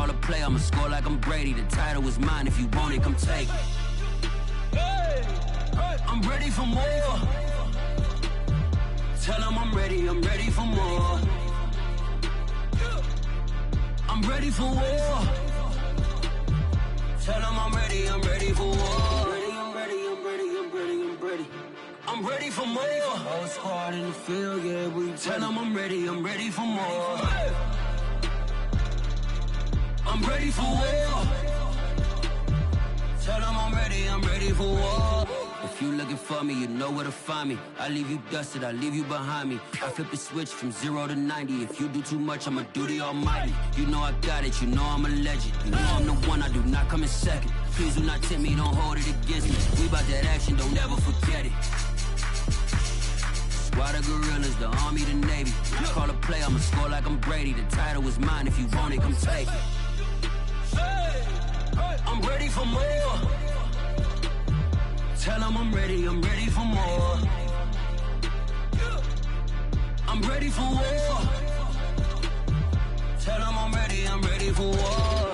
call a play, I'ma score like I'm Brady. The title is mine, if you want it, come take it. I'm ready for more. Tell them I'm ready for more. I'm ready for war. Tell them I'm ready for war. I'm ready for more. Whole squad in the field, yeah, we tell them I'm ready for more. I'm ready for war. Tell them I'm ready for war. If you looking for me, you know where to find me. I leave you dusted, I leave you behind me. I flip the switch from 0 to 90. If you do too much, I'ma do the almighty. You know I got it, you know I'm a legend. You know I'm the one, I do not come in second. Please do not tempt me, don't hold it against me. We about that action, don't ever forget it. Squad of gorillas, the army, the navy. Call a play, I'ma score like I'm Brady. The title is mine, if you want it, come take it. I'm ready for more. Tell them I'm ready for more. I'm ready for war. Tell them I'm ready for war.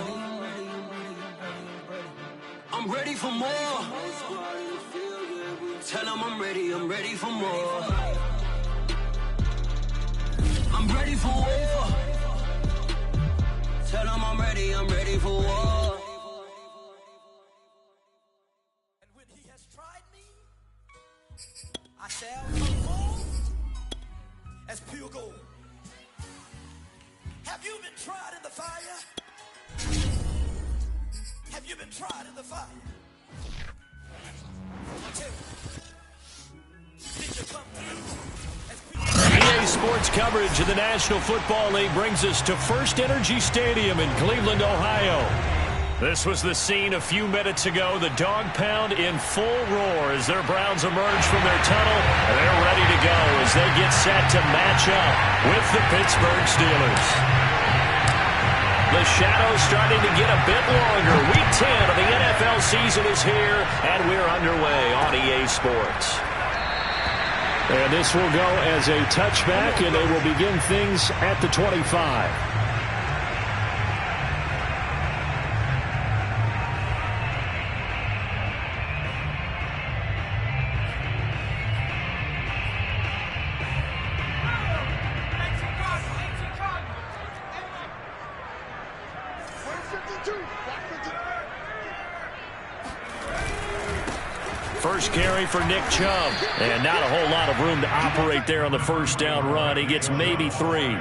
I'm ready for more. Tell them I'm ready for more. I'm ready for war. Tell them I'm ready for war. I shall come forth as pure gold. Have you been tried in the fire? Have you been tried in the fire? I tell you, did you come through as pure gold? EA Sports coverage of the National Football League brings us to First Energy Stadium in Cleveland, Ohio. This was the scene a few minutes ago. The dog pound in full roar as their Browns emerge from their tunnel. And they're ready to go as they get set to match up with the Pittsburgh Steelers. The shadow's starting to get a bit longer. Week 10 of the NFL season is here, and we're underway on EA Sports. And this will go as a touchback, and they will begin things at the 25. First carry for Nick Chubb. And not a whole lot of room to operate there on the first down run. He gets maybe 3.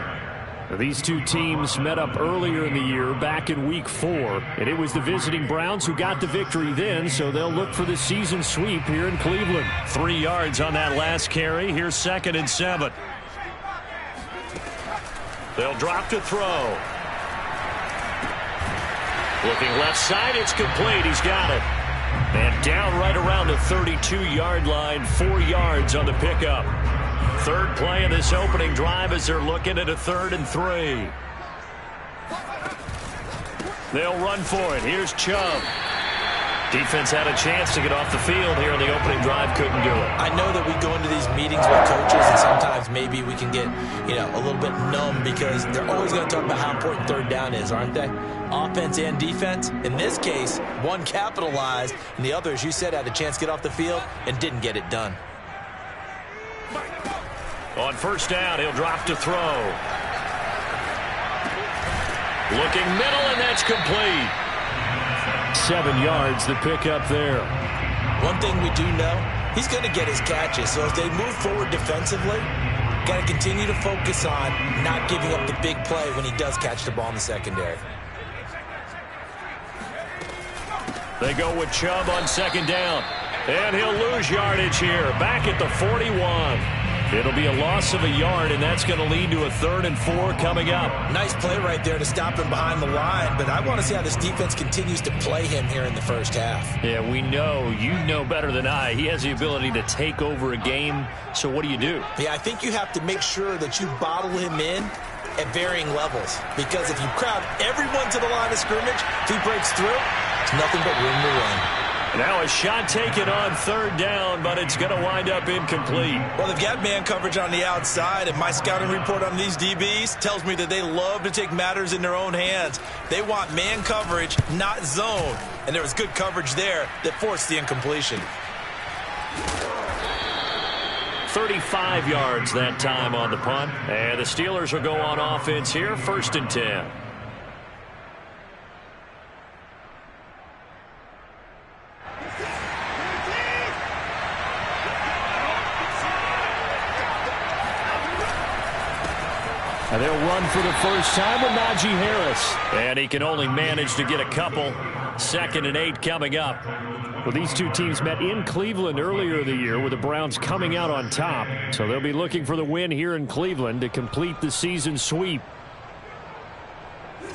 These two teams met up earlier in the year, back in Week 4. And it was the visiting Browns who got the victory then, so they'll look for the season sweep here in Cleveland. 3 yards on that last carry. Here's 2nd and 7. They'll drop to throw. Looking left side, it's complete. He's got it. And down right around the 32-yard line, 4 yards on the pickup. Third play of this opening drive as they're looking at a 3rd and 3. They'll run for it. Here's Chubb. Defense had a chance to get off the field here in the opening drive, couldn't do it. I know that we go into these meetings with coaches, and sometimes maybe we can get, a little bit numb because they're always going to talk about how important 3rd down is, aren't they? Offense and defense. In this case, one capitalized, and the other, as you said, had a chance to get off the field and didn't get it done. On first down, he'll drop to throw. Looking middle, and that's complete. 7 yards, the pickup there. One thing we do know, he's going to get his catches. So as they move forward defensively, got to continue to focus on not giving up the big play when he does catch the ball in the secondary. They go with Chubb on 2nd down. And he'll lose yardage here. Back at the 41. It'll be a loss of a yard, and that's going to lead to a 3rd and 4 coming up. Nice play right there to stop him behind the line, but I want to see how this defense continues to play him here in the first half. Yeah, we know. You know better than I. He has the ability to take over a game, so what do you do? Yeah, I think you have to make sure that you bottle him in at varying levels, because if you crowd everyone to the line of scrimmage, if he breaks through, it's nothing but room to run. Now a shot taken on third down, but it's going to wind up incomplete. Well, they've got man coverage on the outside, and my scouting report on these DBs tells me that they love to take matters in their own hands. They want man coverage, not zone. And there was good coverage there that forced the incompletion. 35 yards that time on the punt. And the Steelers will go on offense here, 1st and 10. And they'll run for the first time with Najee Harris. And he can only manage to get a couple. 2nd and 8 coming up. Well, these two teams met in Cleveland earlier in the year with the Browns coming out on top. So they'll be looking for the win here in Cleveland to complete the season sweep.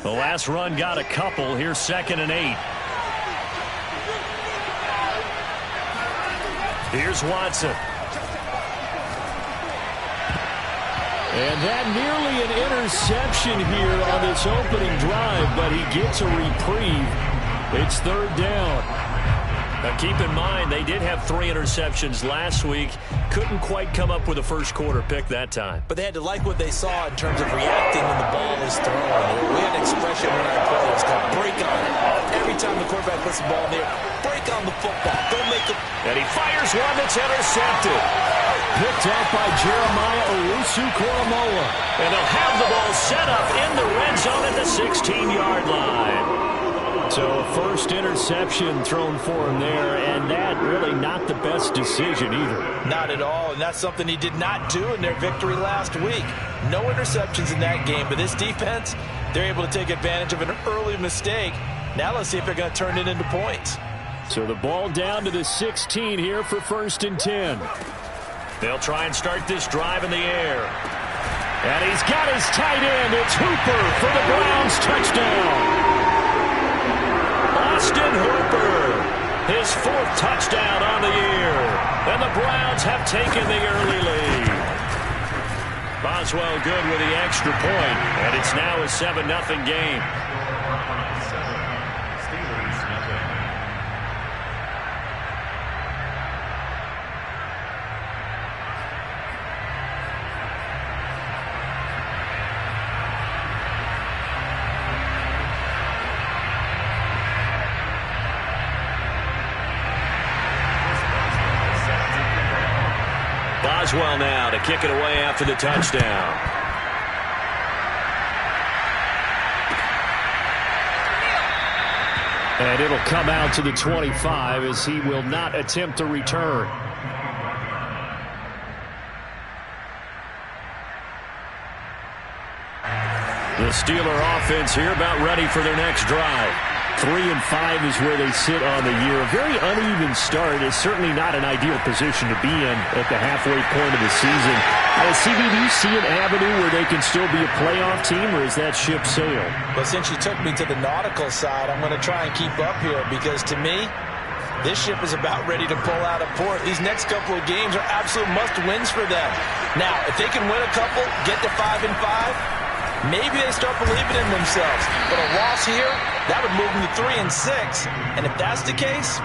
The last run got a couple. Here's 2nd and 8. Here's Watson. And that nearly an interception here on this opening drive, but he gets a reprieve. It's 3rd down. Now keep in mind, they did have 3 interceptions last week. Couldn't quite come up with a first quarter pick that time. But they had to like what they saw in terms of reacting when the ball is thrown. We had an expression when I play. It's called break on it. Every time the quarterback puts the ball in there, break on the football. Don't make it. And he fires one that's intercepted. Picked out by Jeremiah Owusu-Koramoah. And they'll have the ball set up in the red zone at the 16-yard line. So a first interception thrown for him there, and that really not the best decision either. Not at all, and that's something he did not do in their victory last week. No interceptions in that game, but this defense, they're able to take advantage of an early mistake. Now let's see if they're going to turn it into points. So the ball down to the 16 here for 1st and 10. They'll try and start this drive in the air. And he's got his tight end. It's Hooper for the Browns touchdown. Austin Hooper, his 4th touchdown on the year. And the Browns have taken the early lead. Boswell good with the extra point, and it's now a 7-0 game. Boswell now to kick it away after the touchdown. And it'll come out to the 25 as he will not attempt to return. The Steeler offense here about ready for their next drive. 3-5 is where they sit on the year. A very uneven start is certainly not an ideal position to be in at the halfway point of the season. CB, do you see an avenue where they can still be a playoff team, or is that ship sailed? Well, since you took me to the nautical side, I'm going to try and keep up here because to me, this ship is about ready to pull out of port. These next couple of games are absolute must-wins for them. Now, if they can win a couple, get to 5-5, maybe they start believing in themselves. But a loss here, that would move them to 3-6. And if that's the case,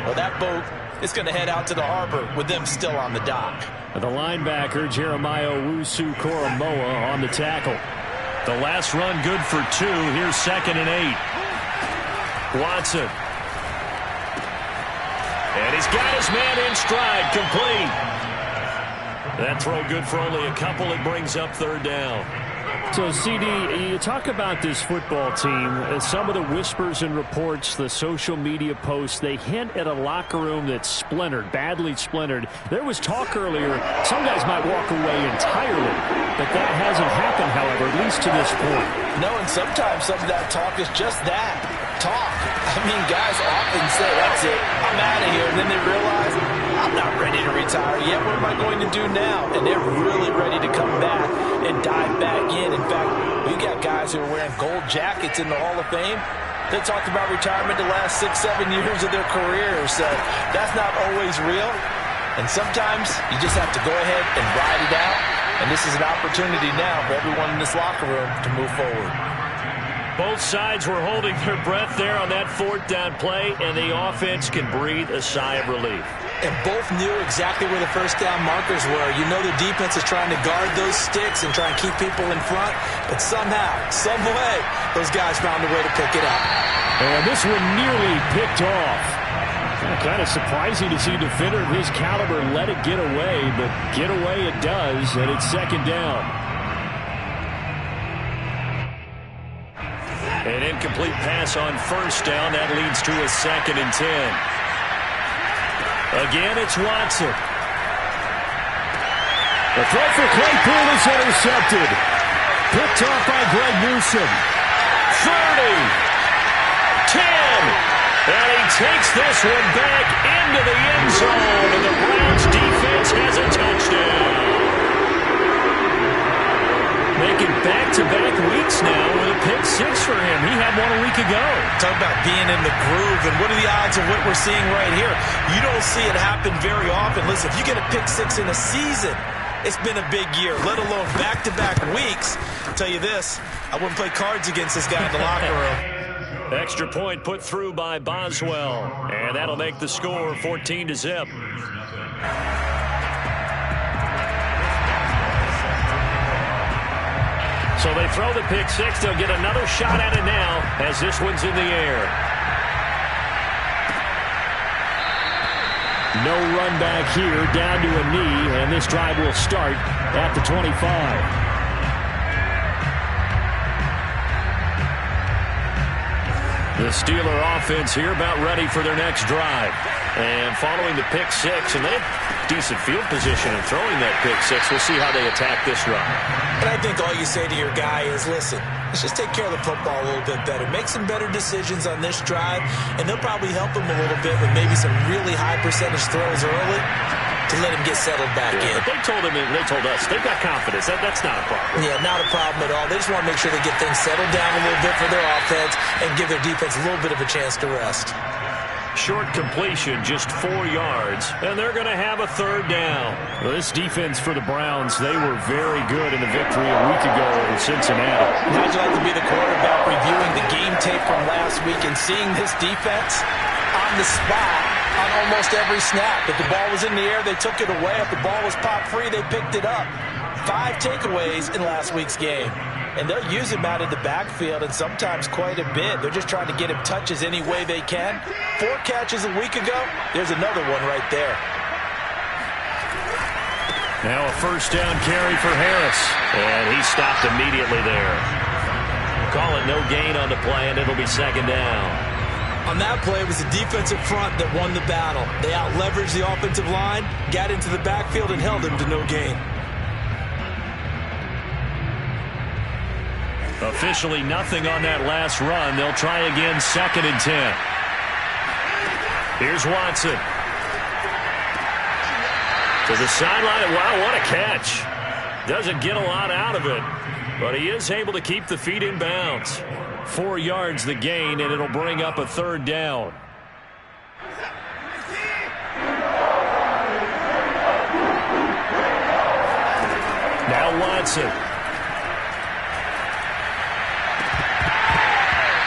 well, that boat is going to head out to the harbor with them still on the dock. The linebacker, Jeremiah Owusu-Koramoah, on the tackle. The last run good for 2. Here's 2nd and 8. Watson. And he's got his man in stride, complete. That throw good for only a couple. It brings up 3rd down. So, CD, you talk about this football team, some of the whispers and reports, the social media posts, they hint at a locker room that's splintered, badly splintered. There was talk earlier, some guys might walk away entirely, but that hasn't happened, however, at least to this point. No, and sometimes some of that talk is just that, talk. I mean, guys often say, that's it, I'm out of here, and then they realize, I'm not ready to retire yet. What am I going to do now? And they're really ready to come back and dive back in. In fact, we got guys who are wearing gold jackets in the Hall of Fame. They talked about retirement the last 6-7 years of their career. So that's not always real. And sometimes you just have to go ahead and ride it out. And this is an opportunity now for everyone in this locker room to move forward. Both sides were holding their breath there on that fourth down play, and the offense can breathe a sigh of relief. And both knew exactly where the first down markers were. You know the defense is trying to guard those sticks and try and keep people in front, but somehow, some way, those guys found a way to pick it up. And this one nearly picked off. Kind of surprising to see a defender of his caliber let it get away, but get away it does, and it's second down. An incomplete pass on first down. That leads to a 2nd and 10. Again, it's Watson. The throw for Claypool is intercepted. Picked off by Greg Newsome. 30. 10. And he takes this one back into the end zone. And the Browns defense has a touchdown. Making back-to-back weeks now with a pick 6 for him. He had one a week ago. Talk about being in the groove, and what are the odds of what we're seeing right here? You don't see it happen very often. Listen, if you get a pick 6 in a season, it's been a big year, let alone back-to-back weeks. I'll tell you this, I wouldn't play cards against this guy in the locker room. Extra point put through by Boswell, and that'll make the score 14-0. So they throw the pick 6. They'll get another shot at it now as this one's in the air. No run back here, down to a knee, and this drive will start at the 25. The Steeler offense here about ready for their next drive. And following the pick 6, and they have decent field position in throwing that pick 6. We'll see how they attack this run. And I think all you say to your guy is, listen, let's just take care of the football a little bit better. Make some better decisions on this drive, and they'll probably help him a little bit with maybe some really high percentage throws early to let him get settled back in. But they told him, and they told us, they've got confidence. That's not a problem. Yeah, not a problem at all. They just want to make sure they get things settled down a little bit for their offense and give their defense a little bit of a chance to rest. Short completion, just 4 yards, and they're going to have a third down. Well, this defense for the Browns, they were very good in the victory a week ago over Cincinnati. How'd you like to be the quarterback reviewing the game tape from last week and seeing this defense on the spot on almost every snap? If the ball was in the air, they took it away. If the ball was popped free, they picked it up. 5 takeaways in last week's game. And they'll use him out of the backfield, and sometimes quite a bit. They're just trying to get him touches any way they can. 4 catches a week ago. There's another one right there. Now a first down carry for Harris. And he stopped immediately there. Call it no gain on the play, and it'll be second down. On that play, it was the defensive front that won the battle. They out-leveraged the offensive line, got into the backfield, and held him to no gain. Officially nothing on that last run. They'll try again, 2nd and 10. Here's Watson. To the sideline. Wow, what a catch. Doesn't get a lot out of it, but he is able to keep the feet in bounds. 4 yards the gain, and it'll bring up a third down. Now Watson.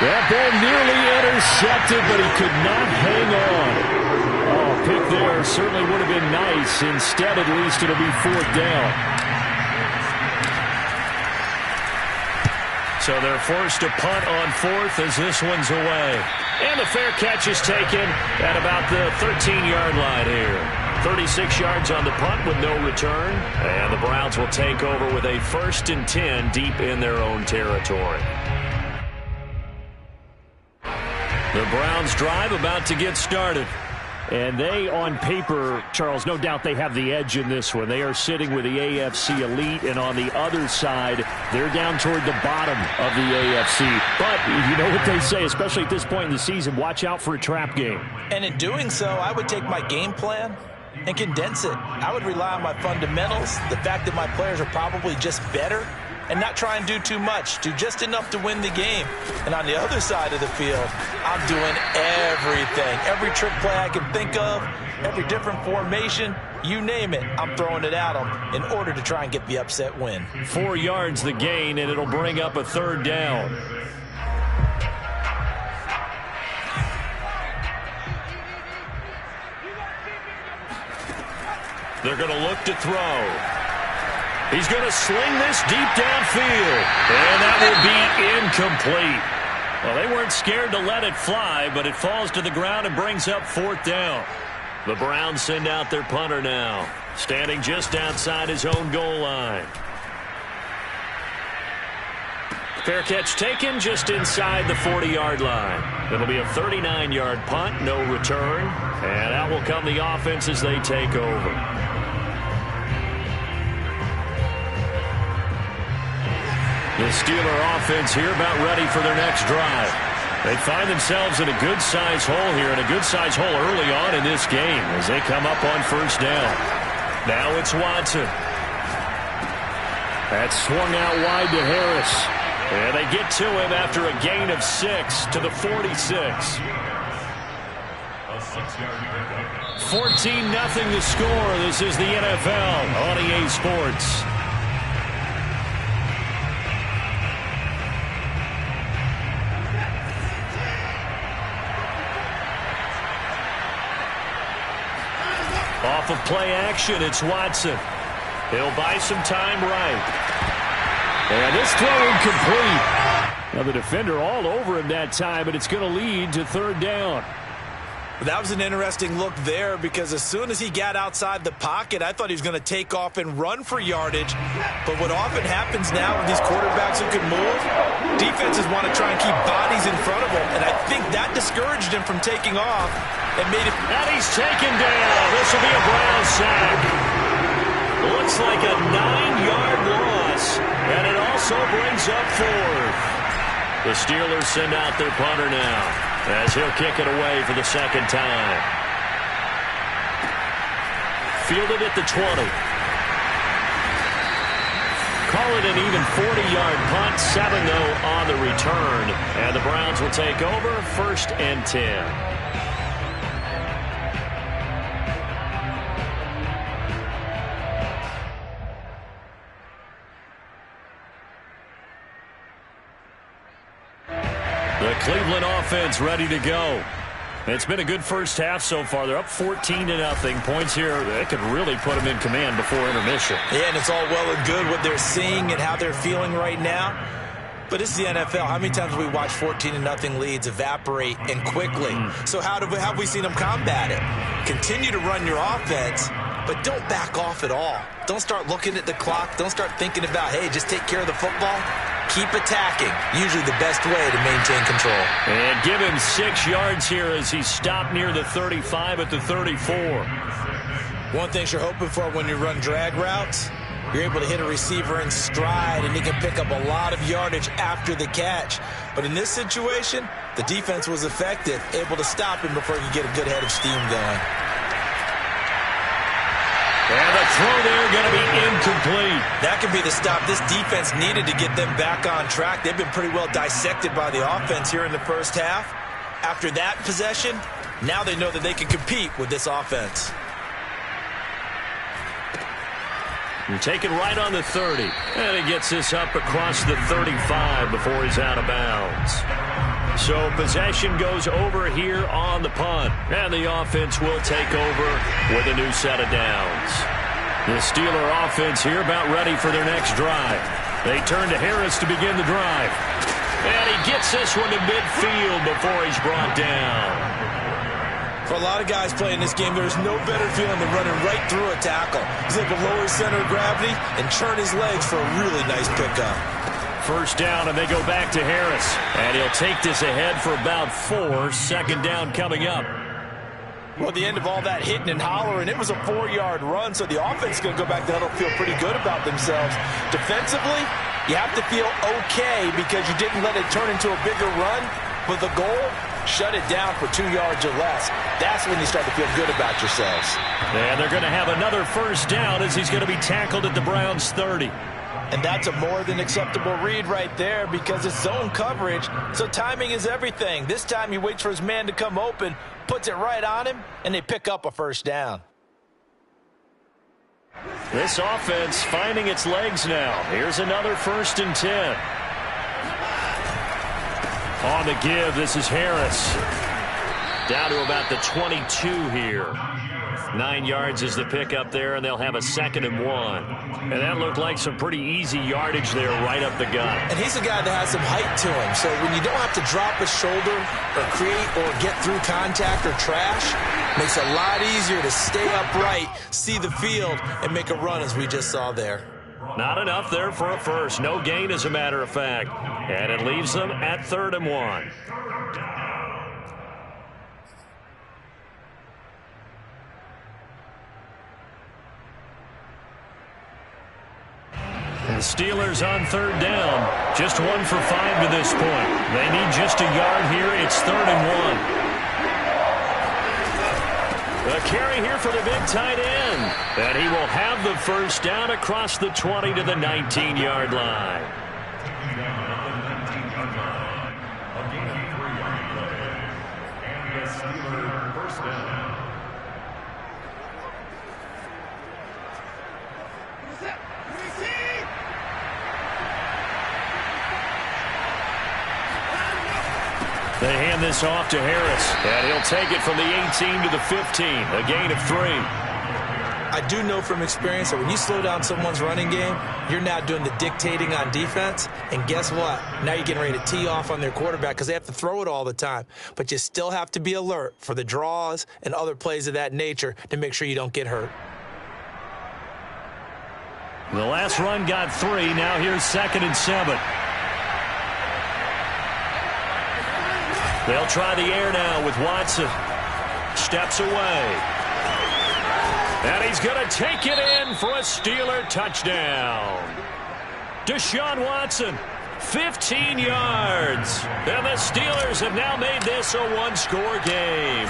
That ball nearly intercepted, but he could not hang on. Oh, pick there certainly would have been nice. Instead, at least, it'll be 4th down. So they're forced to punt on 4th as this one's away. And the fair catch is taken at about the 13-yard line here. 36 yards on the punt with no return. And the Browns will take over with a 1st and 10 deep in their own territory. The Browns drive about to get started. And they, on paper, Charles, no doubt they have the edge in this one. They are sitting with the AFC elite, and on the other side, they're down toward the bottom of the AFC. But you know what they say, especially at this point in the season, watch out for a trap game. And in doing so, I would take my game plan and condense it. I would rely on my fundamentals, the fact that my players are probably just better, and not try and do too much, do just enough to win the game. And on the other side of the field, I'm doing everything. Every trick play I can think of, every different formation, you name it, I'm throwing it at them in order to try and get the upset win. 4 yards the gain, and it'll bring up a third down. They're going to look to throw. He's going to sling this deep downfield. And that will be incomplete. Well, they weren't scared to let it fly, but it falls to the ground and brings up 4th down. The Browns send out their punter now, standing just outside his own goal line. Fair catch taken just inside the 40-yard line. It'll be a 39-yard punt, no return. And out will come the offense as they take over. The Steeler offense here about ready for their next drive. They find themselves in a good-sized hole here, and a good-sized hole early on in this game as they come up on 1st down. Now it's Watson. That's swung out wide to Harris. And they get to him after a gain of 6 to the 46. 14-0 the score. This is the NFL on EA Sports. Off of play action, it's Watson. He'll buy some time right. And this throw incomplete. Now the defender all over him that time, but it's going to lead to 3rd down. That was an interesting look there because as soon as he got outside the pocket, I thought he was going to take off and run for yardage. But what often happens now with these quarterbacks who can move, defenses want to try and keep bodies in front of them. And I think that discouraged him from taking off and made it. And he's taken down. This will be a Brown sack. Looks like a 9-yard loss. And it also brings up 4th. The Steelers send out their punter now as he'll kick it away for the 2nd time. Fielded at the 20. Call it an even 40-yard punt. 7 though on the return. And the Browns will take over 1st and 10. The Cleveland offense ready to go. It's been a good first half so far. They're up 14-0. Points here, they could really put them in command before intermission. Yeah, and it's all well and good what they're seeing and how they're feeling right now. But it's the NFL. How many times have we watched 14-0 leads evaporate and quickly? So how have we seen them combat it? Continue to run your offense, but don't back off at all. Don't start looking at the clock. Don't start thinking about, hey, just take care of the football. Keep attacking. Usually the best way to maintain control. And give him 6 yards here as he stopped near the 35 at the 34. One thing you're hoping for when you run drag routes, you're able to hit a receiver in stride, and he can pick up a lot of yardage after the catch. But in this situation, the defense was effective, able to stop him before he could get a good head of steam going. And the throw there going to be incomplete. That could be the stop this defense needed to get them back on track. They've been pretty well dissected by the offense here in the first half. After that possession, now they know that they can compete with this offense. And taken right on the 30. And he gets this up across the 35 before he's out of bounds. So possession goes over here on the punt. And the offense will take over with a new set of downs. The Steeler offense here about ready for their next drive. They turn to Harris to begin the drive. And he gets this one to midfield before he's brought down. For a lot of guys playing this game, there's no better feeling than running right through a tackle. He's able to lower his center of gravity and churn his legs for a really nice pickup. First down, and they go back to Harris. And he'll take this ahead for about 4. 2nd down coming up. Well, at the end of all that hitting and hollering, it was a 4-yard run, so the offense is going to go back to huddle, feel pretty good about themselves. Defensively, you have to feel okay because you didn't let it turn into a bigger run, but the goal, shut it down for 2 yards or less. That's when you start to feel good about yourselves. And they're going to have another first down as he's going to be tackled at the Browns' 30. And that's a more than acceptable read right there because it's zone coverage, so timing is everything. This time he waits for his man to come open, puts it right on him, and they pick up a first down. This offense finding its legs now. Here's another 1st and 10. On the give, this is Harris. Down to about the 22 here. 9 yards is the pickup there, and they'll have a 2nd and 1. And that looked like some pretty easy yardage there right up the gut. And he's a guy that has some height to him. So when you don't have to drop a shoulder or create or get through contact or trash, makes it a lot easier to stay upright, see the field, and make a run as we just saw there. Not enough there for a first. No gain, as a matter of fact. And it leaves them at 3rd and 1. The Steelers on 3rd down. Just 1 for 5 to this point. They need just a yard here. It's 3rd and 1. The carry here for the big tight end. And he will have the first down across the 20 to the 19-yard line. They hand this off to Harris, and he'll take it from the 18 to the 15, a gain of 3. I do know from experience that when you slow down someone's running game, you're now doing the dictating on defense, and guess what? Now you're getting ready to tee off on their quarterback because they have to throw it all the time. But you still have to be alert for the draws and other plays of that nature to make sure you don't get hurt. The last run got 3. Now here's 2nd and 7. They'll try the air now with Watson. Steps away. And he's going to take it in for a Steeler touchdown. Deshaun Watson, 15 yards. And the Steelers have now made this a one-score game.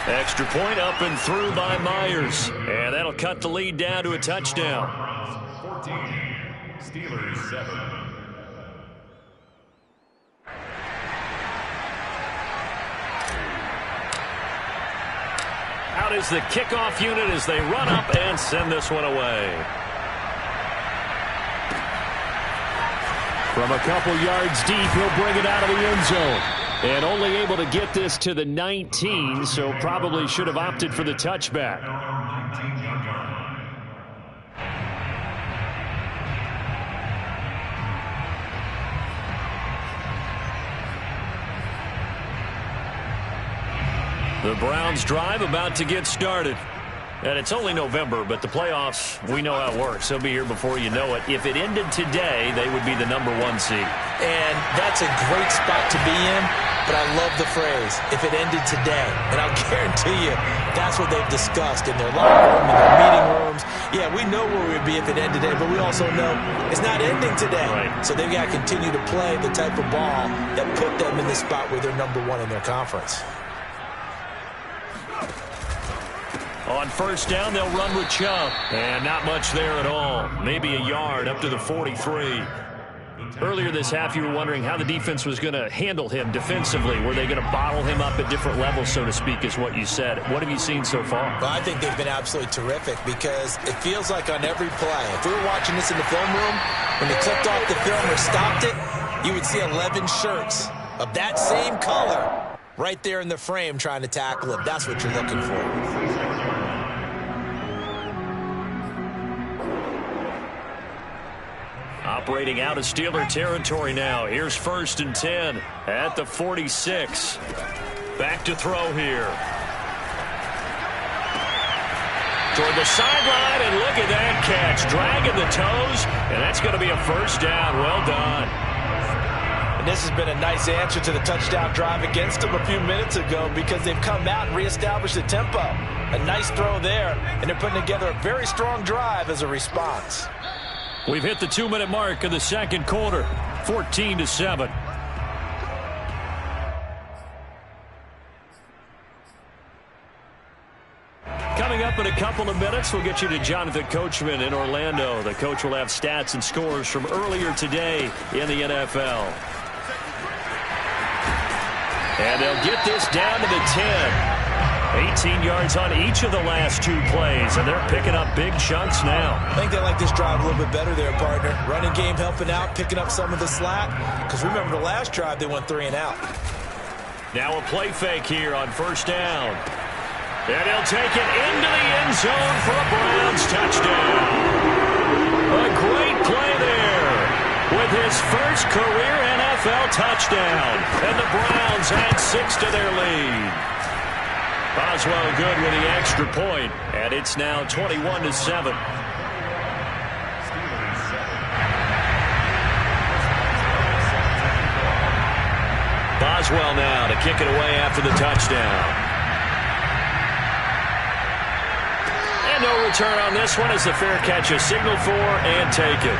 Extra point up and through by Myers. And that'll cut the lead down to a touchdown. 14, Steelers 7. Out is the kickoff unit as they run up and send this one away. From a couple yards deep, he'll bring it out of the end zone. And only able to get this to the 19, so probably should have opted for the touchback. The Browns drive about to get started. And it's only November, but the playoffs, we know how it works. They'll be here before you know it. If it ended today, they would be the #1 seed. And that's a great spot to be in, but I love the phrase, if it ended today. And I'll guarantee you, that's what they've discussed in their locker room, in their meeting rooms. Yeah, we know where we'd be if it ended today, but we also know it's not ending today. Right. So they've got to continue to play the type of ball that put them in the spot where they're #1 in their conference. On first down, they'll run with Chubb. And not much there at all. Maybe a yard up to the 43. Earlier this half, you were wondering how the defense was going to handle him defensively. Were they going to bottle him up at different levels, so to speak, is what you said. What have you seen so far? Well, I think they've been absolutely terrific because it feels like on every play, if we were watching this in the film room, when they clicked off the film or stopped it, you would see 11 shirts of that same color right there in the frame trying to tackle it. That's what you're looking for. Operating out of Steeler territory now. Here's 1st and 10 at the 46. Back to throw here. Toward the sideline, and look at that catch. Dragging the toes, and that's going to be a first down. Well done. And this has been a nice answer to the touchdown drive against them a few minutes ago because they've come out and reestablished the tempo. A nice throw there, and they're putting together a very strong drive as a response. We've hit the 2-minute mark of the second quarter, 14-7. Coming up in a couple of minutes, we'll get you to Jonathan Coachman in Orlando. The coach will have stats and scores from earlier today in the NFL. And they'll get this down to the 10. 18 yards on each of the last 2 plays, and they're picking up big chunks now. I think they like this drive a little bit better there, partner. Running game helping out, picking up some of the slack. Because remember the last drive, they went 3 and out. Now a play fake here on first down. And he'll take it into the end zone for a Browns touchdown. A great play there with his first career NFL touchdown. And the Browns add 6 to their lead. Boswell good with the extra point, and it's now 21-7. Boswell now to kick it away after the touchdown. And no return on this one as the fair catch is signaled for and taken.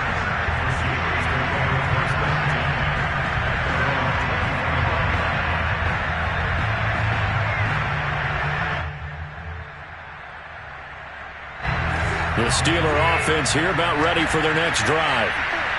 The Steeler offense here about ready for their next drive.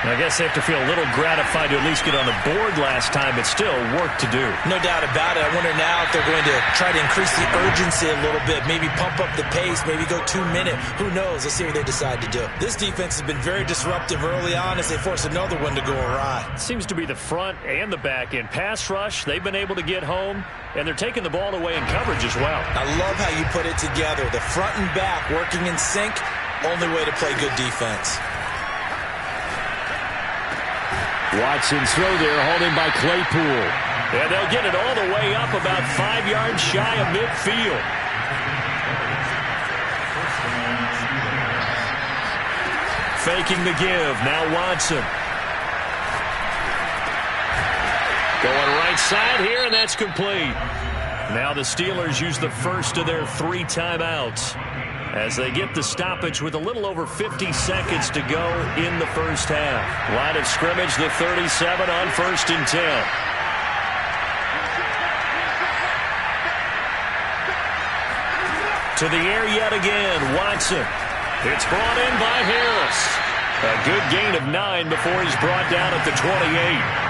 I guess they have to feel a little gratified to at least get on the board last time, but still work to do. No doubt about it. I wonder now if they're going to try to increase the urgency a little bit, maybe pump up the pace, maybe go 2-minute. Who knows? Let's see what they decide to do. This defense has been very disruptive early on as they force another one to go awry. Seems to be the front and the back end. Pass rush, they've been able to get home, and they're taking the ball away in coverage as well. I love how you put it together. The front and back working in sync, only way to play good defense. Watson's throw there, hauled in by Claypool. And they'll get it all the way up about 5 yards shy of midfield. Faking the give. Now Watson. Going right side here, and that's complete. Now the Steelers use the first of their 3 timeouts as they get the stoppage with a little over 50 seconds to go in the first half. Line of scrimmage, the 37 on 1st and 10. To the air yet again, Watson. It's brought in by Harris. A good gain of 9 before he's brought down at the 28.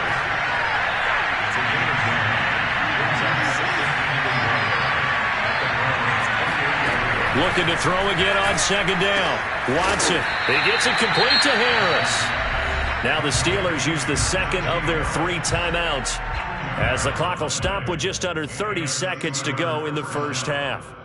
Looking to throw again on 2nd down. Watson, he gets it complete to Harris. Now the Steelers use the second of their 3 timeouts as the clock will stop with just under 30 seconds to go in the first half.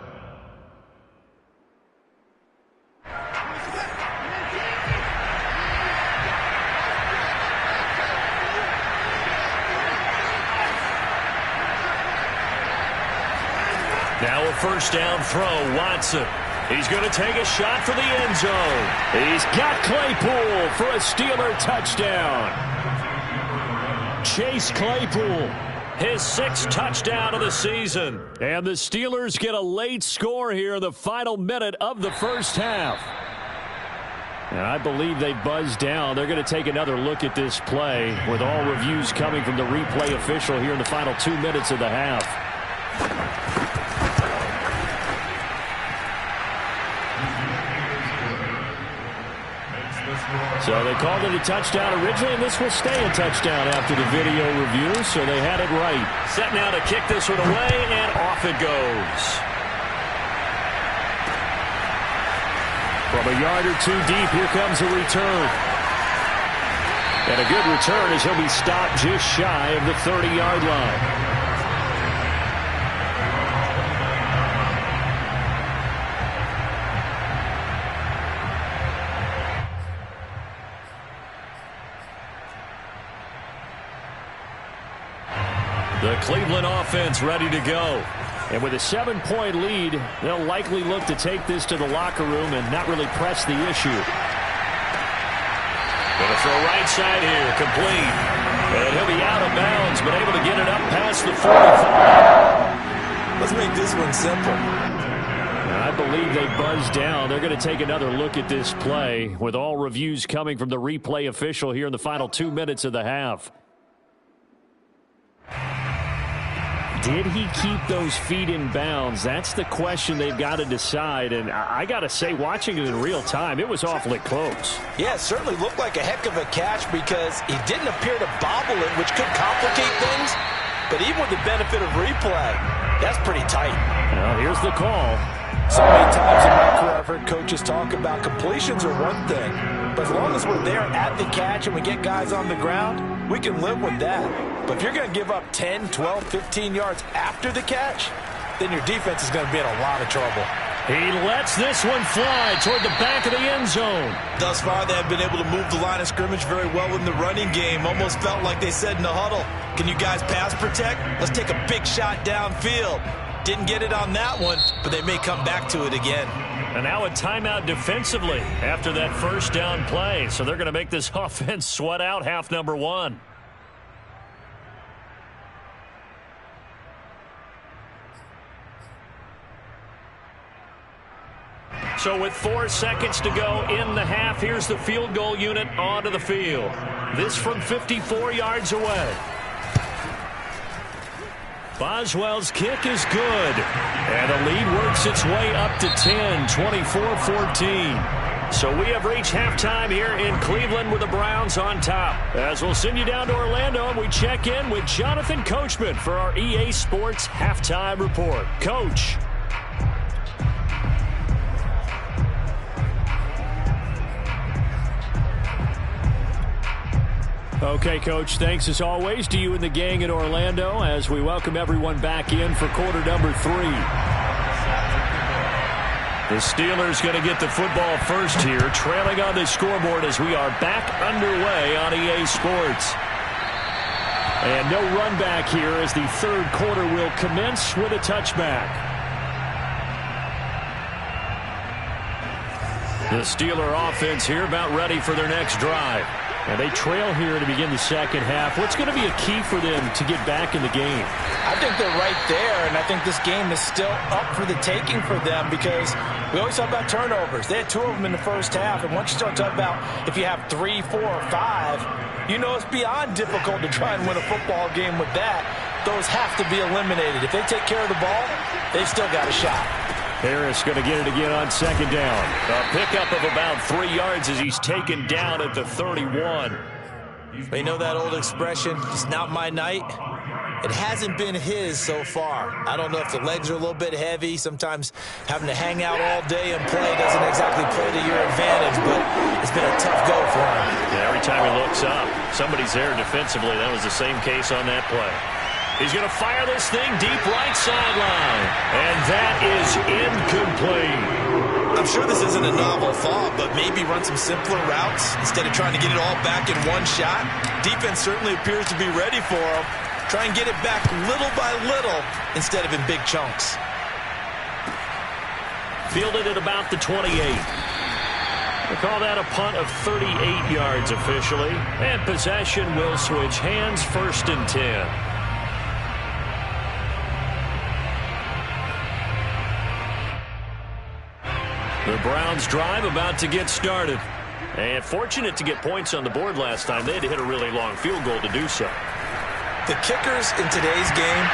Now a first down throw, Watson. He's going to take a shot for the end zone. He's got Claypool for a Steeler touchdown. Chase Claypool, his 6th touchdown of the season. And the Steelers get a late score here in the final minute of the first half. And I believe they buzzed down. They're going to take another look at this play with all reviews coming from the replay official here in the final 2 minutes of the half. So they called it a touchdown originally, and this will stay a touchdown after the video review, so they had it right. Set now to kick this one away, and off it goes. From a yard or 2 deep, here comes a return. And a good return as he'll be stopped just shy of the 30-yard line. The Cleveland offense ready to go. And with a 7-point lead, they'll likely look to take this to the locker room and not really press the issue. Going to throw right side here, complete. And he'll be out of bounds, but able to get it up past the 45. Let's make this one simple. I believe they buzzed down. They're going to take another look at this play with all reviews coming from the replay official here in the final 2 minutes of the half. Did he keep those feet in bounds? That's the question they've got to decide. And I got to say, watching it in real time, it was awfully close. Yeah, it certainly looked like a heck of a catch because he didn't appear to bobble it, which could complicate things. But even with the benefit of replay, that's pretty tight. Well, here's the call. So many times in my career, I've heard coaches talk about completions are one thing. But as long as we're there at the catch and we get guys on the ground, we can live with that. But if you're going to give up 10, 12, 15 yards after the catch, then your defense is going to be in a lot of trouble. He lets this one fly toward the back of the end zone. Thus far, they have been able to move the line of scrimmage very well in the running game. Almost felt like they said in the huddle, can you guys pass protect? Let's take a big shot downfield. Didn't get it on that one, but they may come back to it again. And now a timeout defensively after that first down play. So they're going to make this offense sweat out half number one. So with 4 seconds to go in the half, here's the field goal unit onto the field. This from 54 yards away. Boswell's kick is good. And the lead works its way up to 10, 24-14. So we have reached halftime here in Cleveland with the Browns on top. As we'll send you down to Orlando, and we check in with Jonathan Coachman for our EA Sports Halftime Report. Coach. Okay, Coach, thanks as always to you and the gang in Orlando as we welcome everyone back in for quarter number 3. The Steelers going to get the football first here, trailing on the scoreboard as we are back underway on EA Sports. And no run back here as the third quarter will commence with a touchback. The Steeler offense here about ready for their next drive. And they trail here to begin the second half. What's going to be a key for them to get back in the game? I think they're right there, and I think this game is still up for the taking for them because we always talk about turnovers. They had 2 of them in the first half, and once you start talking about if you have 3, 4, or 5, you know it's beyond difficult to try and win a football game with that. Those have to be eliminated. If they take care of the ball, they've still got a shot. Harris going to get it again on second down. A pickup of about 3 yards as he's taken down at the 31. You know that old expression, it's not my night? It hasn't been his so far. I don't know if the legs are a little bit heavy. Sometimes having to hang out all day and play doesn't exactly play to your advantage, but it's been a tough go for him. Yeah, every time he looks up, somebody's there defensively. That was the same case on that play. He's going to fire this thing deep right sideline. And that is incomplete. I'm sure this isn't a novel thought, but maybe run some simpler routes instead of trying to get it all back in one shot. Defense certainly appears to be ready for him. Try and get it back little by little instead of in big chunks. Fielded at about the 28. We'll call that a punt of 38 yards officially. And possession will switch hands, 1st and 10. The Browns drive about to get started. And fortunate to get points on the board last time. They had to hit a really long field goal to do so. The kickers in today's game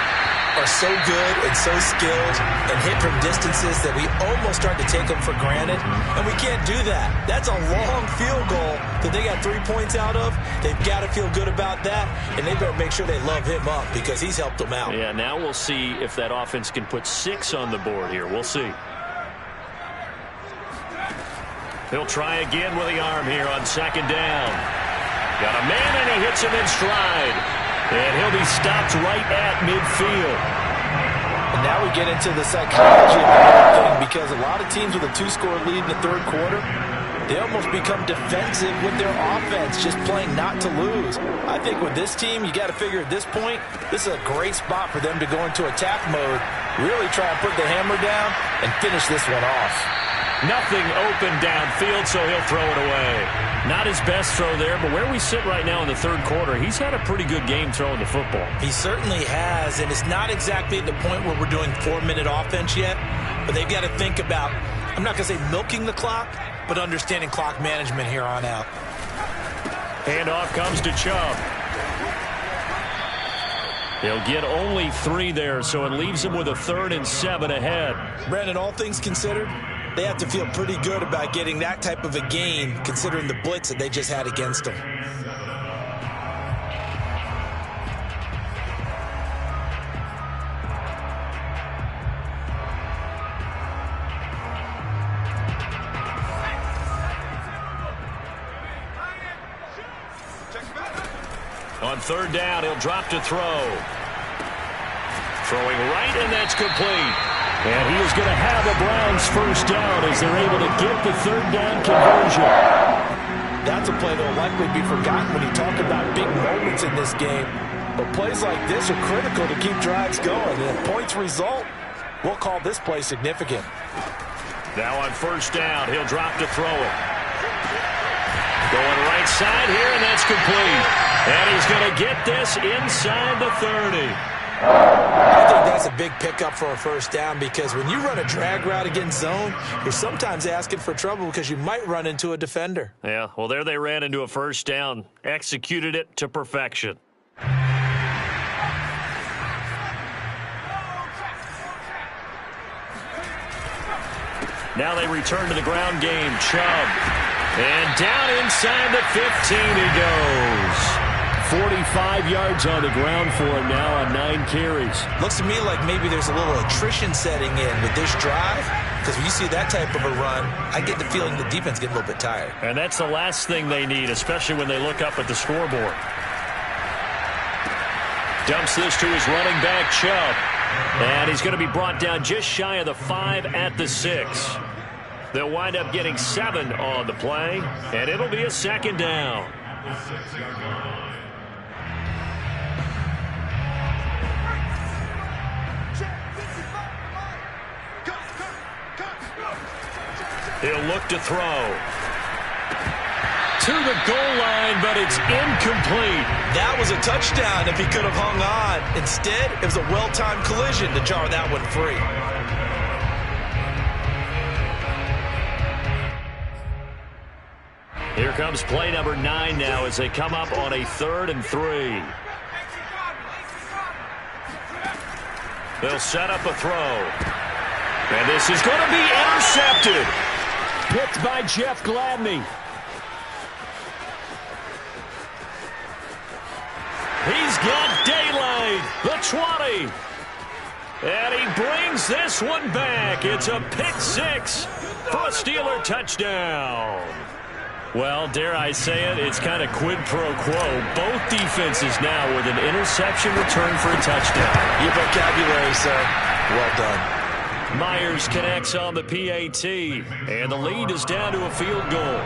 are so good and so skilled and hit from distances that we almost start to take them for granted. And we can't do that. That's a long field goal that they got 3 points out of. They've got to feel good about that. And they better make sure they love him up because he's helped them out. Yeah, now we'll see if that offense can put 6 on the board here. We'll see. He'll try again with the arm here on second down. Got a man, and he hits him in stride. And he'll be stopped right at midfield. And now we get into the psychology of the whole thing because a lot of teams with a 2-score lead in the third quarter, they almost become defensive with their offense, just playing not to lose. I think with this team, you got to figure at this point, this is a great spot for them to go into attack mode, really try and put the hammer down and finish this one off. Nothing open downfield, so he'll throw it away. Not his best throw there, but where we sit right now in the third quarter, he's had a pretty good game throwing the football. He certainly has, and it's not exactly at the point where we're doing 4-minute offense yet, but they've got to think about, I'm not going to say milking the clock, but understanding clock management here on out. Handoff comes to Chubb. He'll get only 3 there, so it leaves him with a 3rd and 7 ahead. Brandon, all things considered, they have to feel pretty good about getting that type of a gain, considering the blitz that they just had against them. On third down, he'll drop to throw. Throwing right, and that's complete. And he is going to have a Browns first down as they're able to get the third down conversion. That's a play that will likely be forgotten when you talk about big moments in this game. But plays like this are critical to keep drives going. And if points result, we'll call this play significant. Now on first down, he'll drop to throw it. Going right side here, and that's complete. And he's going to get this inside the 30. I think that's a big pickup for a first down because when you run a drag route against zone, you're sometimes asking for trouble because you might run into a defender. Yeah, well, there they ran into a first down. Executed it to perfection. Now they return to the ground game. Chubb. And down inside the 15 he goes. 45 yards on the ground for him now on 9 carries. Looks to me like maybe there's a little attrition setting in with this drive because when you see that type of a run, I get the feeling the defense gets a little bit tired. And that's the last thing they need, especially when they look up at the scoreboard. Dumps this to his running back, Chubb. And he's going to be brought down just shy of the 5 at the 6. They'll wind up getting 7 on the play, and it'll be a second down. He'll look to throw. To the goal line, but it's incomplete. That was a touchdown if he could have hung on. Instead, it was a well-timed collision to jar that one free. Here comes play number 9 now as they come up on a 3rd and 3. They'll set up a throw. And this is going to be intercepted. Picked by Jeff Gladney. He's got daylight. The 20. And he brings this one back. It's a pick 6 for a Steeler touchdown. Well, dare I say it, it's kind of quid pro quo. Both defenses now with an interception return for a touchdown. Your vocabulary, sir. Well done. Myers connects on the PAT, and the lead is down to a field goal.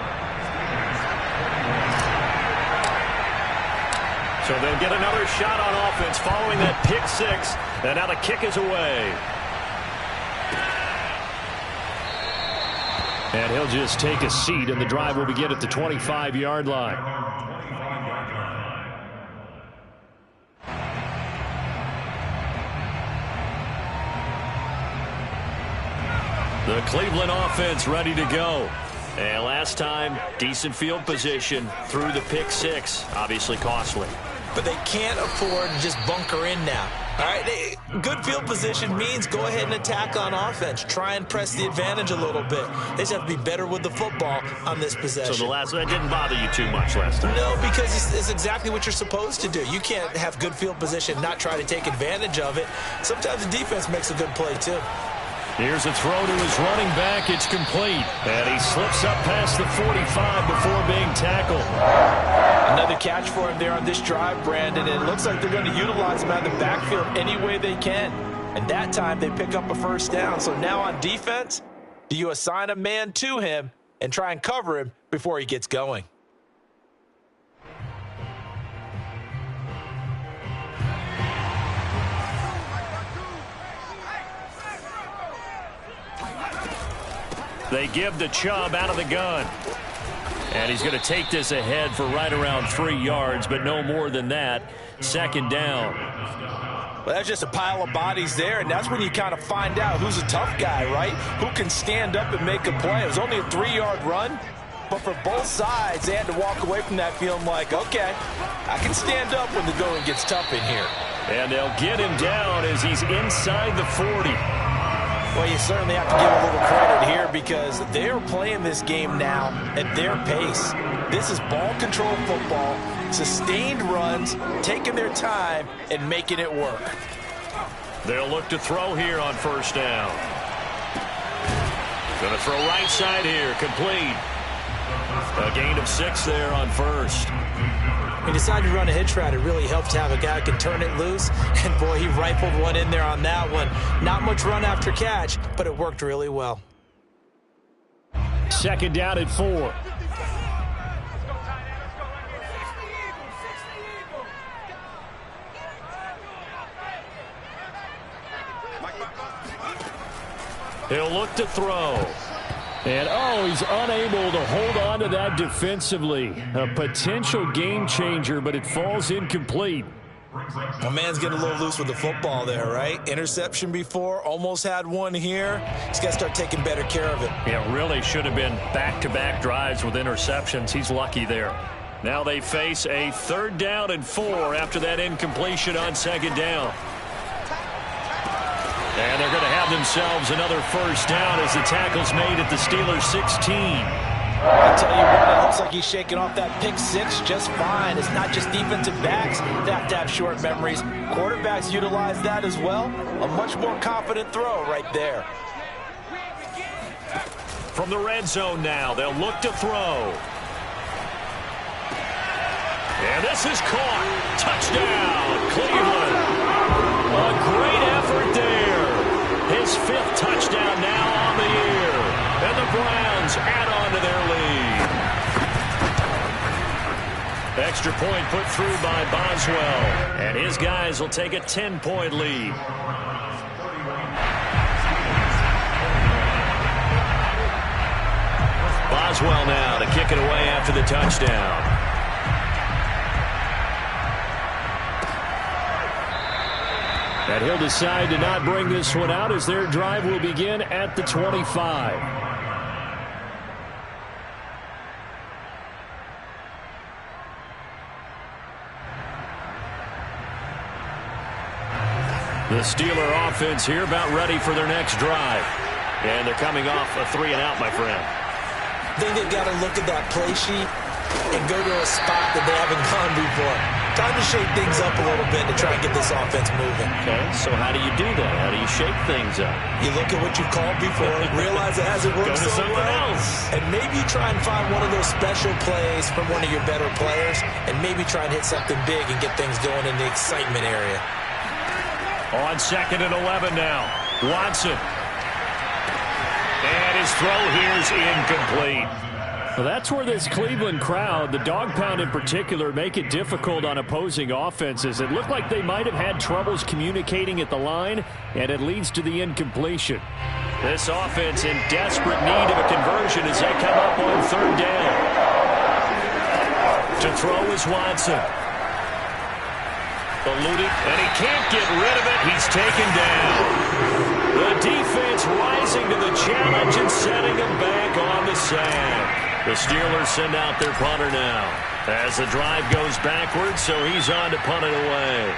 So they'll get another shot on offense following that pick 6, and now the kick is away. And he'll just take a seat, and the drive will begin at the 25-yard line. The Cleveland offense ready to go. And last time, decent field position through the pick 6. Obviously costly. But they can't afford to just bunker in now. All right, good field position means go ahead and attack on offense. Try and press the advantage a little bit. They just have to be better with the football on this possession. So that didn't bother you too much last time? No, because it's exactly what you're supposed to do. You can't have good field position, not try to take advantage of it. Sometimes the defense makes a good play, too. Here's a throw to his running back. It's complete. And he slips up past the 45 before being tackled. Another catch for him there on this drive, Brandon. And it looks like they're going to utilize him out of the backfield any way they can. And that time they pick up a first down. So now on defense, do you assign a man to him and try and cover him before he gets going? They give the Chubb out of the gun. And he's going to take this ahead for right around 3 yards, but no more than that. Second down. Well, that's just a pile of bodies there, and that's when you kind of find out who's a tough guy, right? Who can stand up and make a play. It was only a 3-yard run, but for both sides, they had to walk away from that feeling like, okay, I can stand up when the going gets tough in here. And they'll get him down as he's inside the 40. Well, you certainly have to give a little credit here because they're playing this game now at their pace. This is ball control football, sustained runs, taking their time and making it work. They'll look to throw here on first down. Going to throw right side here, complete. A gain of 6 there on first. He decided to run a hitch route. It really helped to have a guy who can turn it loose. And, boy, he rifled one in there on that one. Not much run after catch, but it worked really well. Second down at 4. He'll look to throw. And, he's unable to hold on to that defensively. A potential game changer, but it falls incomplete. My man's getting a little loose with the football there, right? Interception before, almost had one here. He's got to start taking better care of it. Yeah, really should have been back-to-back drives with interceptions. He's lucky there. Now they face a 3rd down and 4 after that incompletion on 2nd down. And they're going to have themselves another 1st down as the tackle's made at the Steelers' 16. I tell you what, it looks like he's shaking off that pick 6 just fine. It's not just defensive backs that have to have short memories. Quarterbacks utilize that as well. A much more confident throw right there. From the red zone now, they'll look to throw. And this is caught. Touchdown, Cleveland. A great effort there. His 5th touchdown now on the year. And the Browns add on to their lead. Extra point put through by Boswell. And his guys will take a 10-point lead. Boswell now to kick it away after the touchdown. And he'll decide to not bring this one out as their drive will begin at the 25. The Steeler offense here about ready for their next drive. And they're coming off a 3-and-out, my friend. I think they've got to look at that play sheet and go to a spot that they haven't gone before. Time to shake things up a little bit to try and get this offense moving. Okay, so how do you do that? How do you shake things up? You look at what you've called before, realize it hasn't worked so well, and maybe try and find one of those special plays from one of your better players, and maybe try and hit something big and get things going in the excitement area. On 2nd and 11 now, Watson. And his throw here's incomplete. Well, that's where this Cleveland crowd, the dog pound in particular, make it difficult on opposing offenses. It looked like they might have had troubles communicating at the line, and it leads to the incompletion. This offense in desperate need of a conversion as they come up on 3rd down. To throw is Watson. Eluded, and he can't get rid of it. He's taken down. The defense rising to the challenge and setting him back on the sack. The Steelers send out their punter now as the drive goes backwards, so he's on to punt it away.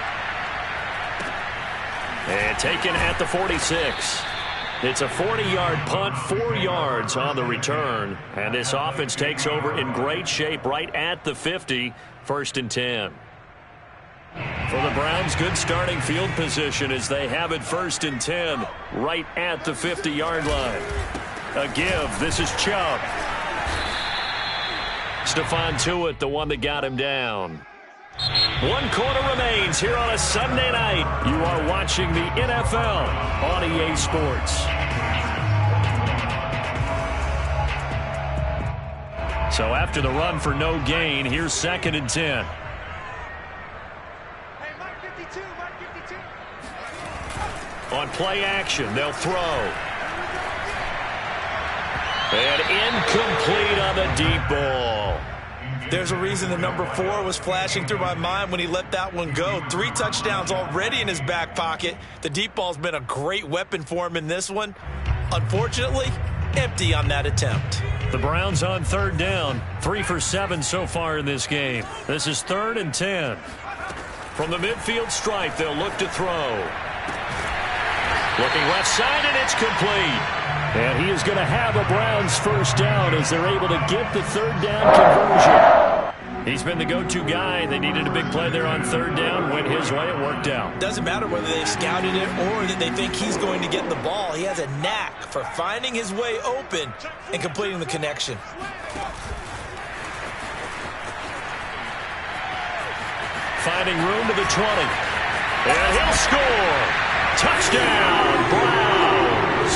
And taken at the 46. It's a 40-yard punt, 4 yards on the return. And this offense takes over in great shape right at the 50, 1st and 10. For the Browns, good starting field position as they have it 1st and 10 right at the 50-yard line. A give. This is Chubb. Stephon Tuitt, the one that got him down. 1 quarter remains here on a Sunday night. You are watching the NFL on EA Sports. So after the run for no gain, here's 2nd and 10. On play action, they'll throw. And incomplete on the deep ball. There's a reason the number 4 was flashing through my mind when he let that one go. 3 touchdowns already in his back pocket. The deep ball's been a great weapon for him in this one. Unfortunately, empty on that attempt. The Browns on 3rd down. 3 for 7 so far in this game. This is 3rd and 10. From the midfield stripe, they'll look to throw. Looking left side, and it's complete. And he is going to have a Browns 1st down as they're able to get the 3rd down conversion. He's been the go-to guy. They needed a big play there on 3rd down. Went his way. It worked out. Doesn't matter whether they've scouted it or that they think he's going to get the ball. He has a knack for finding his way open and completing the connection. finding room to the 20. And he'll score. Touchdown, Browns.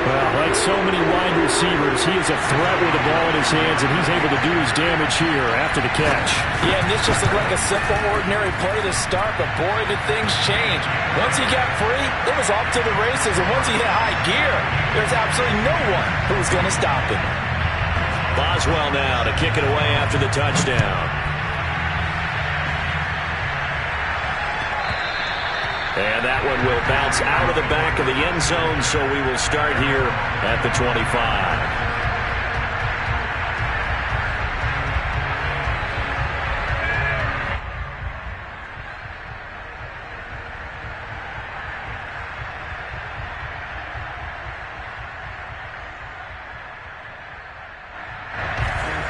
Well, like so many wide receivers, he is a threat with the ball in his hands, and he's able to do his damage here after the catch. Yeah, and this just looked like a simple, ordinary play to start, but boy, did things change. Once he got free, it was off to the races, and once he hit high gear, there's absolutely no one who was going to stop him. Boswell now to kick it away after the touchdown. And that one will bounce out of the back of the end zone, so we will start here at the 25.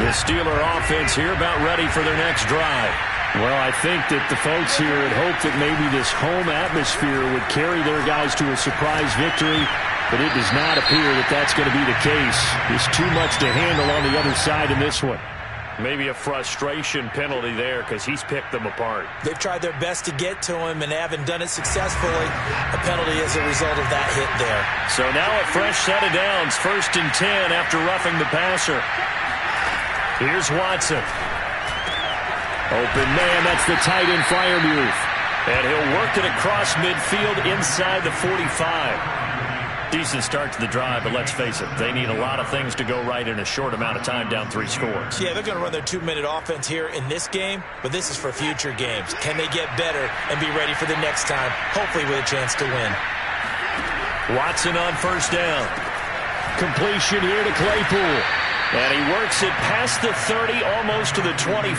The Steeler offense here about ready for their next drive. Well, I think that the folks here had hoped that maybe this home atmosphere would carry their guys to a surprise victory, but it does not appear that that's going to be the case. There's too much to handle on the other side in this one. Maybe a frustration penalty there because he's picked them apart. They've tried their best to get to him and haven't done it successfully. A penalty as a result of that hit there. So now a fresh set of downs, 1st and 10 after roughing the passer. Here's Watson. Open man, that's the tight end Freiermuth. And he'll work it across midfield inside the 45. Decent start to the drive, but let's face it, they need a lot of things to go right in a short amount of time down 3 scores. Yeah, they're going to run their 2-minute offense here in this game, but this is for future games. Can they get better and be ready for the next time, hopefully with a chance to win? Watson on 1st down. Completion here to Claypool. And he works it past the 30, almost to the 25.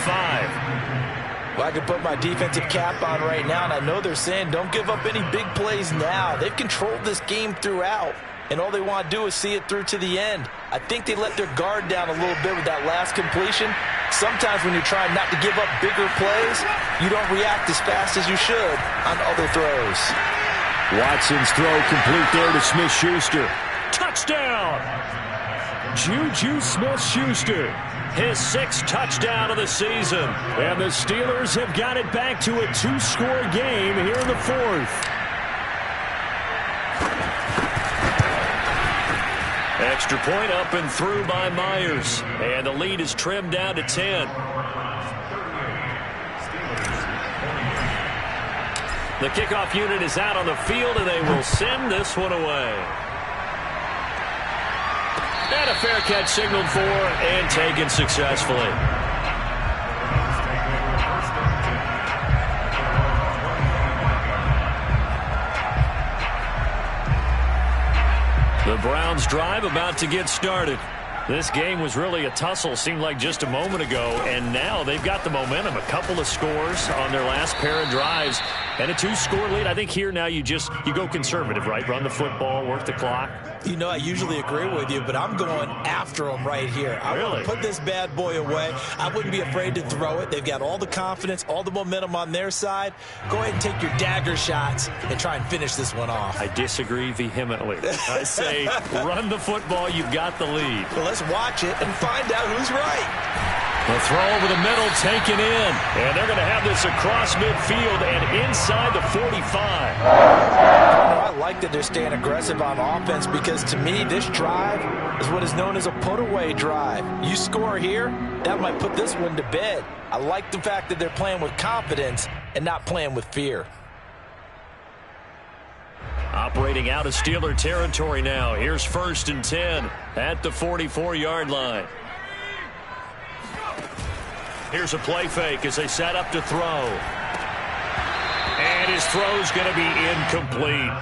Well, I can put my defensive cap on right now, and I know they're saying don't give up any big plays now. They've controlled this game throughout, and all they want to do is see it through to the end. I think they let their guard down a little bit with that last completion. Sometimes when you're trying not to give up bigger plays, you don't react as fast as you should on other throws. Watson's throw complete there to Smith-Schuster. Touchdown! Juju Smith-Schuster, his 6th touchdown of the season. And the Steelers have got it back to a 2-score game here in the 4th. Extra point up and through by Myers. And the lead is trimmed down to 10. The kickoff unit is out on the field, and they will send this one away. And a fair catch signaled for and taken successfully. The Browns drive about to get started. This game was really a tussle, seemed like just a moment ago, and now they've got the momentum. A couple of scores on their last pair of drives and a 2-score lead. I think here now you go conservative, right? Run the football, work the clock. You know, I usually agree with you, but I'm going after them right here. I want to put this bad boy away. I wouldn't be afraid to throw it. They've got all the confidence, all the momentum on their side. Go ahead and take your dagger shots and try and finish this one off. I disagree vehemently. I say run the football. You've got the lead. Well, let's watch it and find out who's right. The throw over the middle taken in. And they're going to have this across midfield and inside the 45. I like that they're staying aggressive on offense because, to me, this drive is what is known as a put-away drive. You score here, that might put this one to bed. I like the fact that they're playing with confidence and not playing with fear. Operating out of Steeler territory now. Here's 1st and 10 at the 44-yard line. Here's a play fake as they set up to throw. And his throw's going to be incomplete.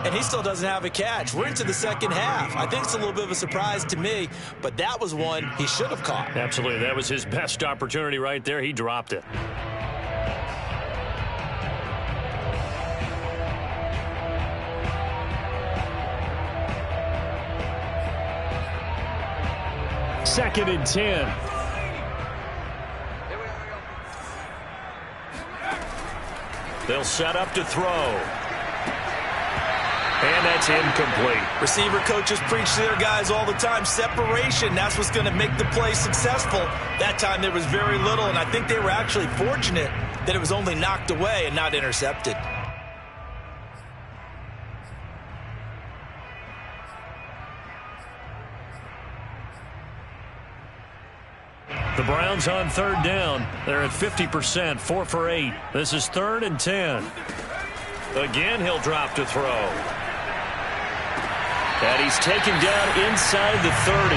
And he still doesn't have a catch. We're into the second half. I think it's a little bit of a surprise to me, but that was one he should have caught. Absolutely. That was his best opportunity right there. He dropped it. Second and 10. They'll set up to throw. And that's incomplete. Receiver coaches preach to their guys all the time. Separation, that's what's going to make the play successful. That time there was very little, and I think they were actually fortunate that it was only knocked away and not intercepted. The Browns on third down. They're at 50%, 4 for 8. This is 3rd and 10. Again, he'll drop to throw. And he's taken down inside the 30.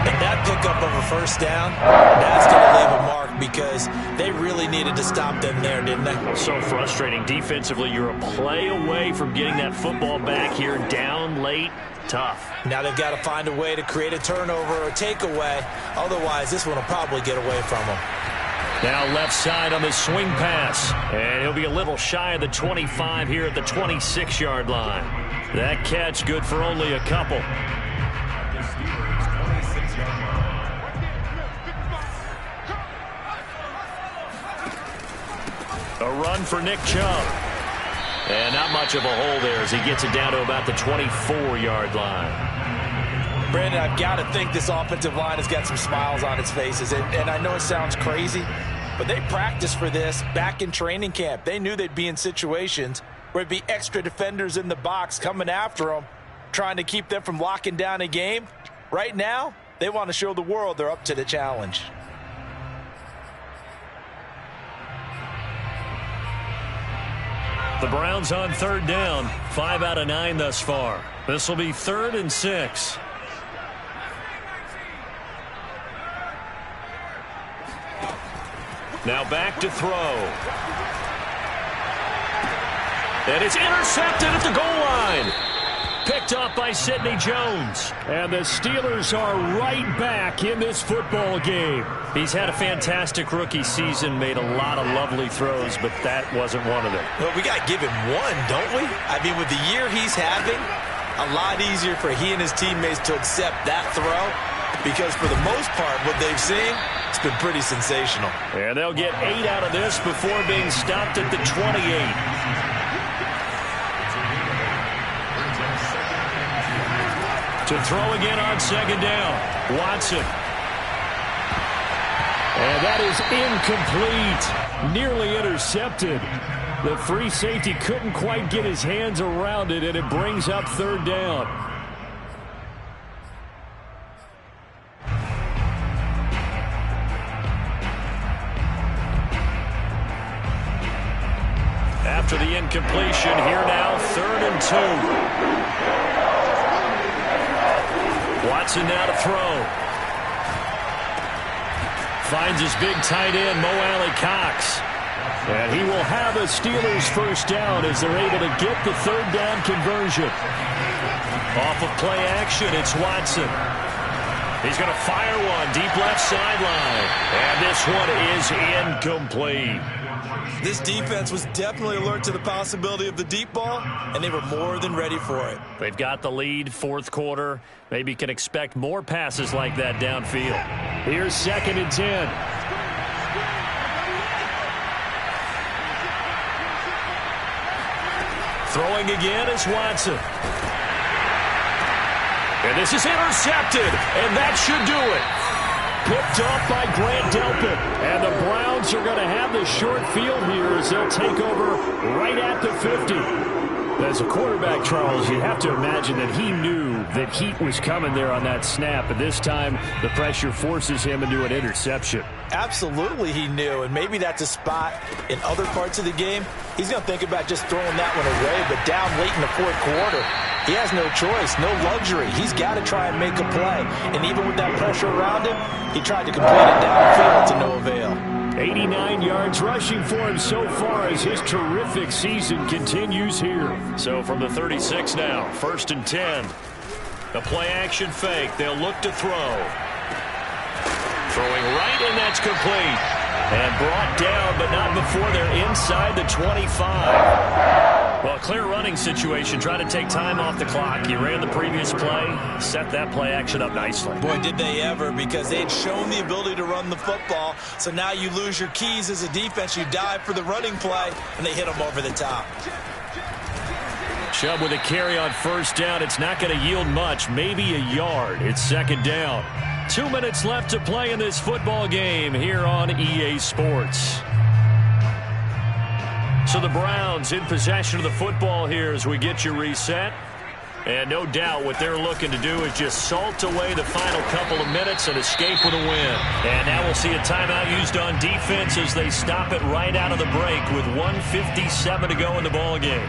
And that pickup of a first down, that's going to leave a mark because they really needed to stop them there, didn't they? So frustrating. Defensively, you're a play away from getting that football back here down late. Tough. Now they've got to find a way to create a turnover or a takeaway. Otherwise, this one will probably get away from them. Now left side on the swing pass. And he'll be a little shy of the 25 here at the 26-yard line. That catch good for only a couple. The Steelers' 26-yard line. A run for Nick Chubb. And not much of a hole there as he gets it down to about the 24-yard line. Brandon, I've got to think this offensive line has got some smiles on its faces. And I know it sounds crazy, but they practiced for this back in training camp. They knew they'd be in situations where it'd be extra defenders in the box coming after them, trying to keep them from locking down a game. Right now, they want to show the world they're up to the challenge. The Browns on third down, 5 out of 9 thus far. This will be 3rd and 6. Now back to throw. And it's intercepted at the goal line. Picked up by Sidney Jones. And the Steelers are right back in this football game. He's had a fantastic rookie season, made a lot of lovely throws, but that wasn't one of them. Well, we got to give him one, don't we? I mean, with the year he's having, a lot easier for he and his teammates to accept that throw because for the most part, what they've seen, it's been pretty sensational. And they'll get 8 out of this before being stopped at the 28. To throw again on second down. Watson. And that is incomplete. Nearly intercepted. The free safety couldn't quite get his hands around it, and it brings up third down. After the incompletion, here now, 3rd and 2. Watson now to throw. Finds his big tight end, Mo Alley-Cox. And he will have a Steelers first down as they're able to get the third down conversion. Off of play action, it's Watson. He's going to fire one deep left sideline. And this one is incomplete. This defense was definitely alert to the possibility of the deep ball, and they were more than ready for it. They've got the lead, fourth quarter. Maybe can expect more passes like that downfield. Here's 2nd and 10. Throwing again is Watson. And this is intercepted, and that should do it. Picked off by Grant Delpit. And the Browns are going to have the short field here as they'll take over right at the 50. As a quarterback, Charles, you have to imagine that he knew that heat was coming there on that snap. And this time, the pressure forces him into an interception. Absolutely he knew, and maybe that's a spot in other parts of the game. He's going to think about just throwing that one away, but down late in the fourth quarter, he has no choice, no luxury. He's got to try and make a play. And even with that pressure around him, he tried to complete it downfield to no avail. 89 yards rushing for him so far as his terrific season continues here. So from the 36 now, 1st and 10. The play-action fake. They'll look to throw. Throwing right, and that's complete. And brought down, but not before they're inside the 25. Well, a clear running situation. Try to take time off the clock. You ran the previous play, set that play action up nicely. Boy, did they ever, because they had shown the ability to run the football. So now you lose your keys as a defense. You dive for the running play, and they hit them over the top. Chubb with a carry on first down. It's not going to yield much, maybe a yard. It's second down. 2 minutes left to play in this football game here on EA Sports. So the Browns in possession of the football here as we get you reset. And no doubt what they're looking to do is just salt away the final couple of minutes and escape with a win. And now we'll see a timeout used on defense as they stop it right out of the break with 1:57 to go in the ball game.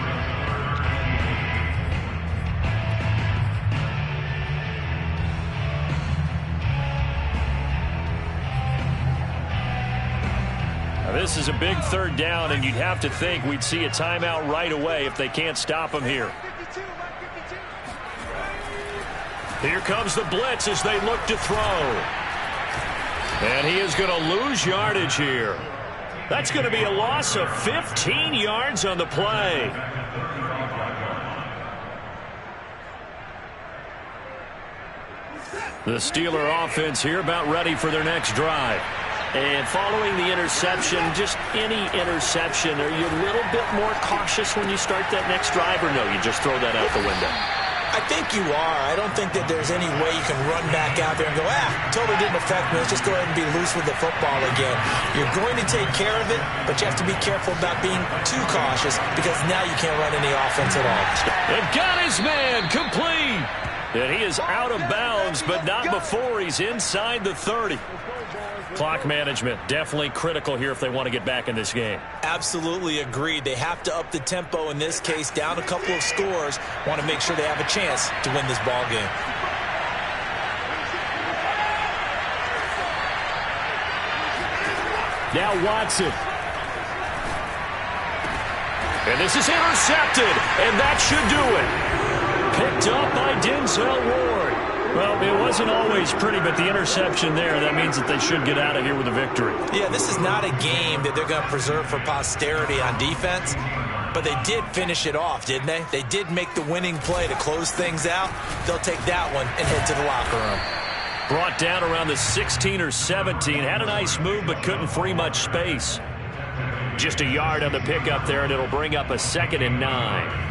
Now this is a big third down, and you'd have to think we'd see a timeout right away if they can't stop them here. Here comes the blitz as they look to throw. And he is going to lose yardage here. That's going to be a loss of 15 yards on the play. The Steeler offense here about ready for their next drive. And following the interception, just any interception, are you a little bit more cautious when you start that next drive, or no, you just throw that out the window? I think you are. I don't think that there's any way you can run back out there and go, totally didn't affect me. Let's just go ahead and be loose with the football again. You're going to take care of it, but you have to be careful about being too cautious because now you can't run any offense at all. They've got his man complete. And he is out of bounds, but not before he's inside the 30. Clock management definitely critical here if they want to get back in this game. Absolutely agreed. They have to up the tempo in this case, down a couple of scores. Want to make sure they have a chance to win this ball game. Now Watson. And this is intercepted, and that should do it. Picked up by Denzel Ward. Well, it wasn't always pretty, but the interception there, that means that they should get out of here with a victory. Yeah, this is not a game that they're going to preserve for posterity on defense, but they did finish it off, didn't they? They did make the winning play to close things out. They'll take that one and head to the locker room. Brought down around the 16 or 17. Had a nice move, but couldn't free much space. Just a yard on the pickup there, and it'll bring up a 2nd and 9.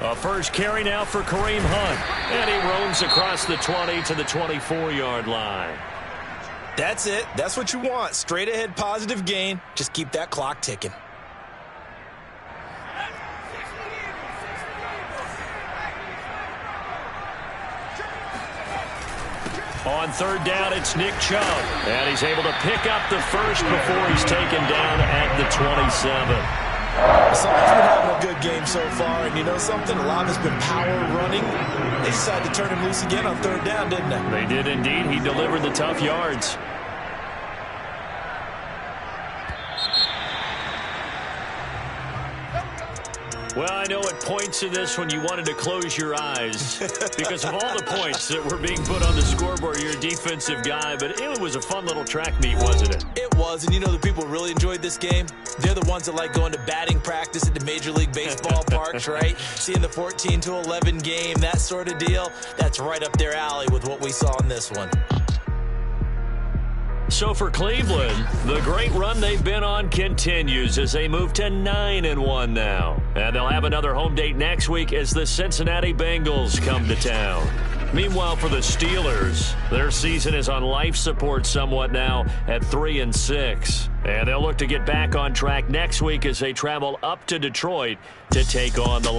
A first carry now for Kareem Hunt. And he roams across the 20 to the 24-yard line. That's it. That's what you want. Straight ahead positive gain. Just keep that clock ticking. On third down, it's Nick Chubb. And he's able to pick up the first before he's taken down at the 27. Somebody's been having a good game so far, and you know something? A lot has been power running. They decided to turn him loose again on third down, didn't they? They did indeed. He delivered the tough yards. Well, I know at points of this when you wanted to close your eyes because of all the points that were being put on the scoreboard. You're a defensive guy, but it was a fun little track meet, wasn't it? It was, and you know the people really enjoyed this game? They're the ones that like going to batting practice at the Major League Baseball parks, right? Seeing the 14-11 game, that sort of deal, that's right up their alley with what we saw in this one. So for Cleveland, the great run they've been on continues as they move to 9-1 now. And they'll have another home date next week as the Cincinnati Bengals come to town. Meanwhile, for the Steelers, their season is on life support somewhat now at 3-6. And they'll look to get back on track next week as they travel up to Detroit to take on the